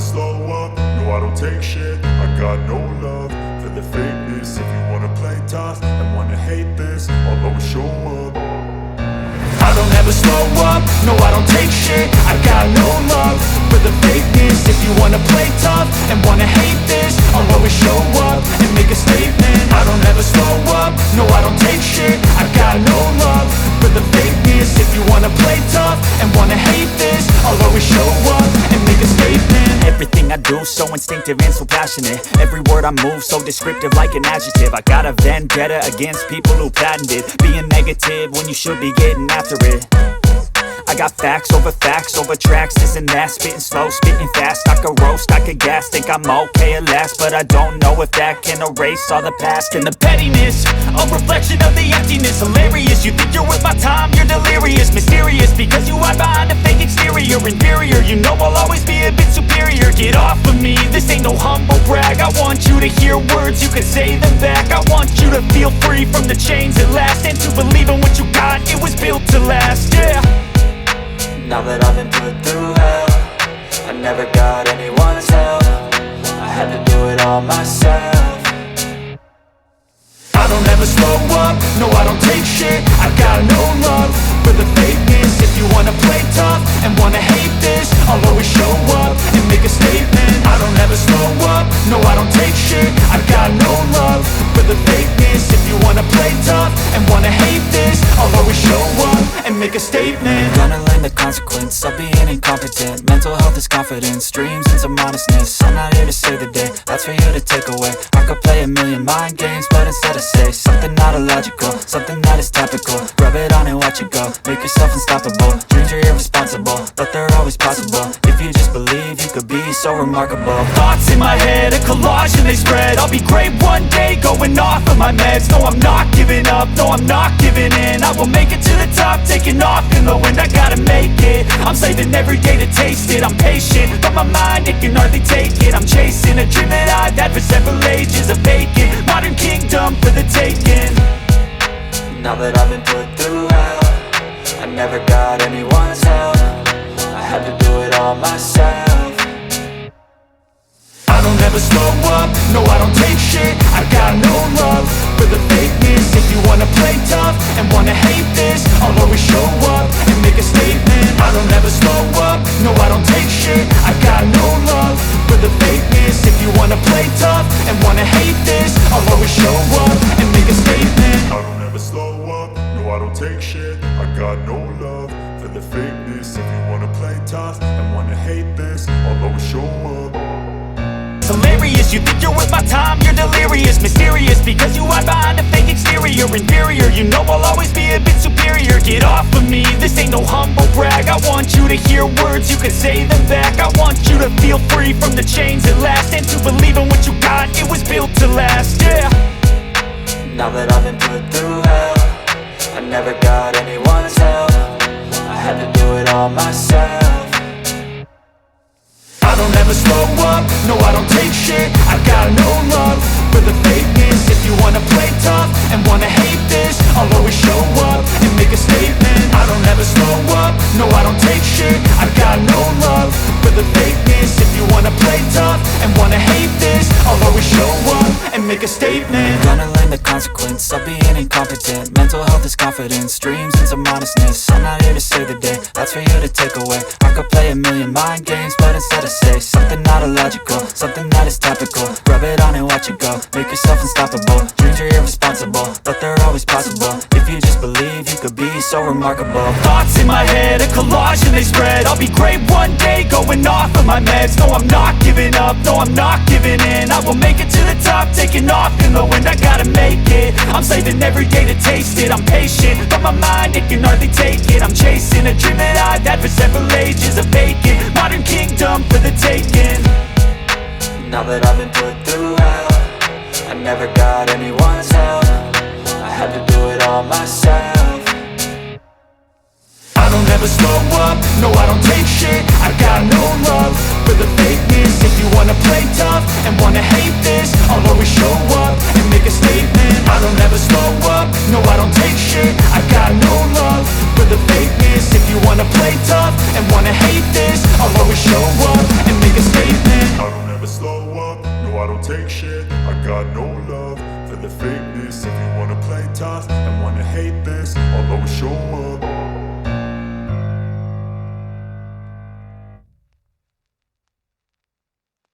slow up, no I don't take shit. I got no love for the fakeness. If you wanna play tough and wanna hate this, I'll always show up. I don't ever slow up, no I don't take shit. I got no love for the fakeness. If you wanna play tough and wanna hate this, I'll always show up and make a statement. I don't ever slow up, no I don't take shit. I got no love for the fakeness. If you wanna play tough and wanna hate this, I'll always show up and make a statement. Everything I do so instinctive and so passionate. Every word I move so descriptive like an adjective. I got a vendetta against people who patented being negative when you should be getting after it. I got facts over tracks, this and that. Spitting slow, spitting fast. I could roast, I could gas. Think I'm okay at last, but I don't know if that can erase all the past. And the pettiness, a reflection of the emptiness. Hilarious, you think you're worth my time, you're delirious. Mysterious, because you hide behind a fake exterior. Inferior, you know I'll always be a bit superior. Get off of me, this ain't no humble brag. I want you to hear words, you can say them back. I want you to feel free from the chains at last, and to believe in what you got, it was built to last, yeah. Now that I've been put through hell, I never got anyone's help. I had to do it all myself. I don't ever slow up, no I don't take shit. I got no love for the fakeness. If you wanna play tough and wanna hate this, I'll always show up and make a statement. I don't ever slow up, no I don't take shit. I got no love for the fakeness. If you wanna play tough and wanna hate this, I'll always show up and make a statement. Gonna learn the consequence of being incompetent. Mental health is confidence, dreams and some honestness. I'm not here to save the day, that's for you to take away. I could play a million mind games, but instead I say something not illogical, something that is topical. Rub it on and watch it go, make yourself unstoppable. Dreams are irresponsible, but they're always possible. If you just believe, you could be so remarkable. Thoughts in my head, a collage and they spread. I'll be great one day, going off of my meds. No, I'm not giving up, no, I'm not giving in. I will make it to the top, taking off in the wind. I gotta make it, I'm saving every day to taste it. I'm patient, but my mind, it can hardly take it. I'm chasing a dream that I've had for several ages. A vacant, modern kingdom for the taking. Now that I've been put through hell, I never got anyone's help. I had to do it all myself. I don't ever slow up, no I don't take shit. I got no love for the fakeness. If you wanna play tough and wanna hate this, I'll always show up and make a statement. I don't ever slow up, no I don't take shit. I got no love for the fakeness. If you wanna play tough and wanna hate this, I'll always show up and make a statement. I don't ever slow up, no I don't take shit. I got no love for the fakeness. If you wanna play tough and wanna hate this, I'll always show up. Hilarious, you think you're worth my time, you're delirious. Mysterious, because you hide behind a fake exterior. Inferior, you know I'll always be a bit superior. Get off of me, this ain't no humble brag. I want you to hear words, you can say them back. I want you to feel free from the chains at last, and to believe in what you got, it was built to last, yeah. Now that I've been put through hell, I never got anyone's help. I had to do it all myself. I don't ever slow up, no I don't take shit. I got no love for the fakeness. If you wanna play tough and wanna hate this, I'll always show up and make a statement. I don't ever slow up, no I don't take shit. I got no love for the fakeness. If you wanna play tough and wanna hate this, I'll always show up and make a statement. Gonna learn the consequence of being incompetent. Mental health is confidence, dreams and some honestness. I'm not here to save the day, that's for you to take away. I could play a million mind games, but instead I say something not illogical, something that is topical. Rub it on and watch it go, make yourself unstoppable. Dreams are irresponsible, but they're always possible. If you just believe, you could be so remarkable. Thoughts in my head, a collage and they spread. I'll be great one day, going off of my meds. No, I'm not giving up, no, I'm not giving in. I will make it to the top, taking off in the wind. I gotta make it, I'm saving every day to taste it. I'm patient, but my mind, it can hardly take it. I'm chasing a dream that I've had for several ages. A vacant, modern kingdom for the taking. Now that I've been put through hell, I never got anyone's help. I had to do it all myself. I don't ever slow up, no I don't take shit. I got no love for the fakeness. If you wanna play tough and wanna hate this, I'll always show up and make a statement. I don't ever slow up, no I don't take shit. I got no love for the fakeness. If you wanna play tough and wanna hate this, I'll always show up and make a statement. I got no love for the fakeness. If you wanna play tough and wanna hate this, I'll always show